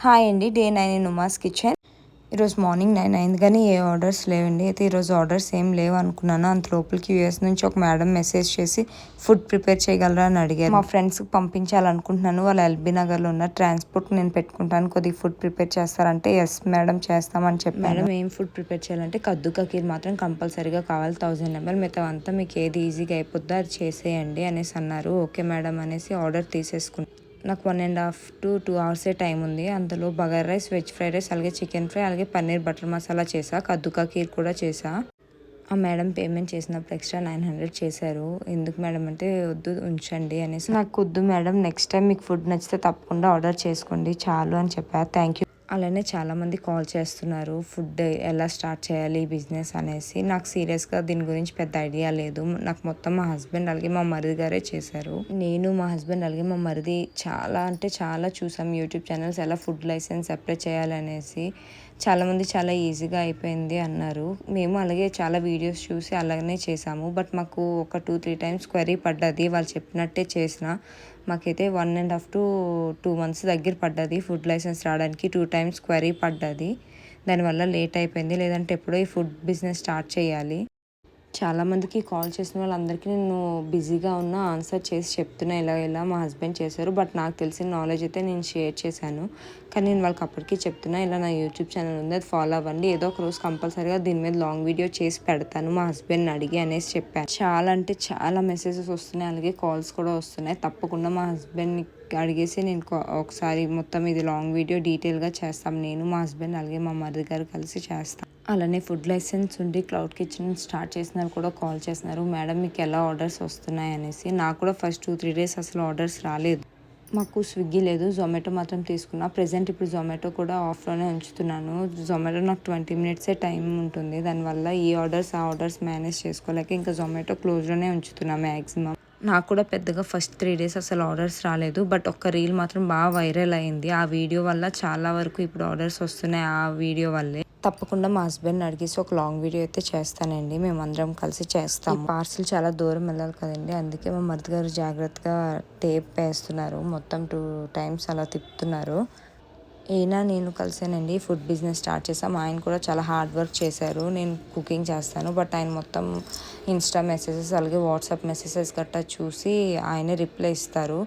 Hi అండి. Day 9 in Uma's kitchen. ఈరోజు morning 9 అయింది కానీ ఏ ఆర్డర్స్ లేవండి. అయితే ఈరోజు ఆర్డర్స్ ఏం లేవు అనుకున్నాను. అంత లోపలికి యూఎస్ నుంచి ఒక మేడం మెసేజ్ చేసి ఫుడ్ ప్రిపేర్ చేయగలరా అని అడిగారు. మా ఫ్రెండ్స్కి పంపించాలనుకుంటున్నాను. వాళ్ళు ఎల్బీ నగర్లో ఉన్న ట్రాన్స్పోర్ట్ నేను పెట్టుకుంటాను, కొద్దిగా ఫుడ్ ప్రిపేర్ చేస్తారంటే ఎస్ మేడం చేస్తామని చెప్పి. మేడం ఏం ఫుడ్ ప్రిపేర్ చేయాలంటే కద్దు కా ఖీర్ మాత్రం కంపల్సరీగా కావాలి, 1000 ml. మిగతా అంతా మీకు ఏది ఈజీగా అయిపోద్దో అది చేసేయండి అనేసి అన్నారు. ఓకే మేడం అనేసి ఆర్డర్ తీసేసుకున్నాను. నాకు 1.5 to 2 hours టైం ఉంది. అందులో bagara rice, veg fried rice, అలాగే చికెన్ ఫ్రై, అలాగే పన్నీర్ బటర్ మసాలా చేసా, కద్దు కా ఖీర్ కూడా చేసా. ఆ మేడం పేమెంట్ చేసినప్పుడు ఎక్స్ట్రా 900 చేశారు. ఎందుకు మేడం అంటే వద్దు ఉంచండి అనేసి. నాకు వద్దు మేడం, నెక్స్ట్ టైం మీకు ఫుడ్ నచ్చితే తప్పకుండా ఆర్డర్ చేసుకోండి చాలు అని చెప్పారు. Thank you. అలానే చాలామంది కాల్ చేస్తున్నారు ఫుడ్ ఎలా స్టార్ట్ చేయాలి బిజినెస్ అనేసి. నాకు సీరియస్గా దీని గురించి పెద్ద ఐడియా లేదు. నాకు మొత్తం మా హస్బెండ్ అలాగే మా మరిది గారే చేశారు. నేను మా హస్బెండ్ అలాగే మా మరిది చాలా అంటే చాలా చూసాం యూట్యూబ్ ఛానల్స్ ఎలా ఫుడ్ లైసెన్స్ అప్లై చేయాలనేసి. చాలామంది చాలా ఈజీగా అయిపోయింది అన్నారు. మేము అలాగే చాలా వీడియోస్ చూసి అలాగనే చేసాము. బట్ మాకు ఒక 2-3 times క్వరీ పడ్డది. వాళ్ళు చెప్పినట్టే చేసిన మాకైతే 1.5 to 2 months దగ్గర పడ్డది ఫుడ్ లైసెన్స్ రావడానికి. 2 times క్వరీ పడ్డది. దానివల్ల లేట్ అయిపోయింది. లేదంటే ఎప్పుడో ఈ ఫుడ్ బిజినెస్ స్టార్ట్ చేయాలి. చాలామందికి కాల్ చేసిన వాళ్ళందరికీ నేను బిజీగా ఉన్న ఆన్సర్ చేసి చెప్తున్నా ఇలా మా హస్బెండ్ చేశారు. బట్ నాకు తెలిసిన నాలెడ్జ్ అయితే నేను షేర్ చేశాను. కానీ నేను వాళ్ళకి అప్పటికీ చెప్తున్నా ఇలా నా యూట్యూబ్ ఛానల్ ఉంది, అది ఫాలో అవ్వండి, ఏదో ఒక రోజు కంపల్సరీగా దీని మీద లాంగ్ వీడియో చేసి పెడతాను మా హస్బెండ్ని అడిగి అనేసి చెప్పాను. చాలా అంటే చాలా మెసేజెస్ వస్తున్నాయి, అలాగే కాల్స్ కూడా వస్తున్నాయి. తప్పకుండా మా హస్బెండ్ని అడిగేసి నేను ఒకసారి మొత్తం ఇది లాంగ్ వీడియో డీటెయిల్గా చేస్తాం. నేను మా హస్బెండ్ అలాగే మా మరిది గారు కలిసి చేస్తాం. అలానే ఫుడ్ లైసెన్స్ ఉండి క్లౌడ్ కిచెన్ స్టార్ట్ చేసినారు కూడా కాల్ చేస్తున్నారు, మేడం మీకు ఎలా ఆర్డర్స్ వస్తున్నాయి అనేసి. నాకు కూడా ఫస్ట్ 2-3 days అసలు ఆర్డర్స్ రాలేదు. మాకు స్విగ్గీ లేదు, జొమాటో మాత్రం తీసుకున్నా. ప్రెజెంట్ ఇప్పుడు జొమాటో కూడా ఆఫ్లోనే ఉంచుతున్నాను. జొమాటో నాకు 20 minutes టైం ఉంటుంది. దానివల్ల ఈ ఆర్డర్స్ ఆ ఆర్డర్స్ మేనేజ్ చేసుకోలేక ఇంకా జొమాటో క్లోజ్లోనే ఉంచుతున్నా మ్యాక్సిమం. నాకు కూడా పెద్దగా ఫస్ట్ 3 days అసలు ఆర్డర్స్ రాలేదు. బట్ ఒక్క రీల్ మాత్రం బాగా వైరల్ అయింది. ఆ వీడియో వల్ల చాలా వరకు ఇప్పుడు ఆర్డర్స్ వస్తున్నాయి ఆ వీడియో వల్లే. తప్పకుండా మా హస్బెండ్ని అడిగేసి ఒక లాంగ్ వీడియో అయితే చేస్తానండి. మేమందరం కలిసి చేస్తాం. పార్సిల్ చాలా దూరం వెళ్ళాలి కదండి, అందుకే మా మరిది గారు జాగ్రత్తగా టేప్ వేస్తున్నారు. మొత్తం 2 times అలా తిప్పుతున్నారు. ఈయన నేను కలిసానండి ఫుడ్ బిజినెస్ స్టార్ట్ చేసాం. ఆయన కూడా చాలా హార్డ్ వర్క్ చేశారు. నేను కుకింగ్ చేస్తాను, బట్ ఆయన మొత్తం ఇన్స్టా మెసేజెస్ అలాగే వాట్సాప్ మెసేజెస్ గట్టా చూసి ఆయనే రిప్లై ఇస్తారు.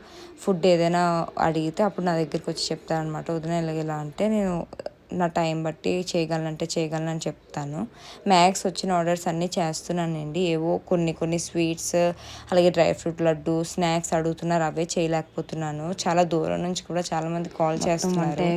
ఫుడ్ ఏదైనా అడిగితే అప్పుడు నా దగ్గరికి వచ్చి చెప్తారనమాట. వదిన ఇలా అంటే నేను నా టైం బట్టి చేయగలనని చెప్తాను. మ్యాక్స్ వచ్చిన ఆర్డర్స్ అన్నీ చేస్తున్నానండి. ఏవో కొన్ని స్వీట్స్ అలాగే డ్రై ఫ్రూట్ లడ్డు స్నాక్స్ అడుగుతున్నారు, అవే చేయలేకపోతున్నాను. చాలా దూరం నుంచి కూడా చాలామంది కాల్ చేస్తున్నారు.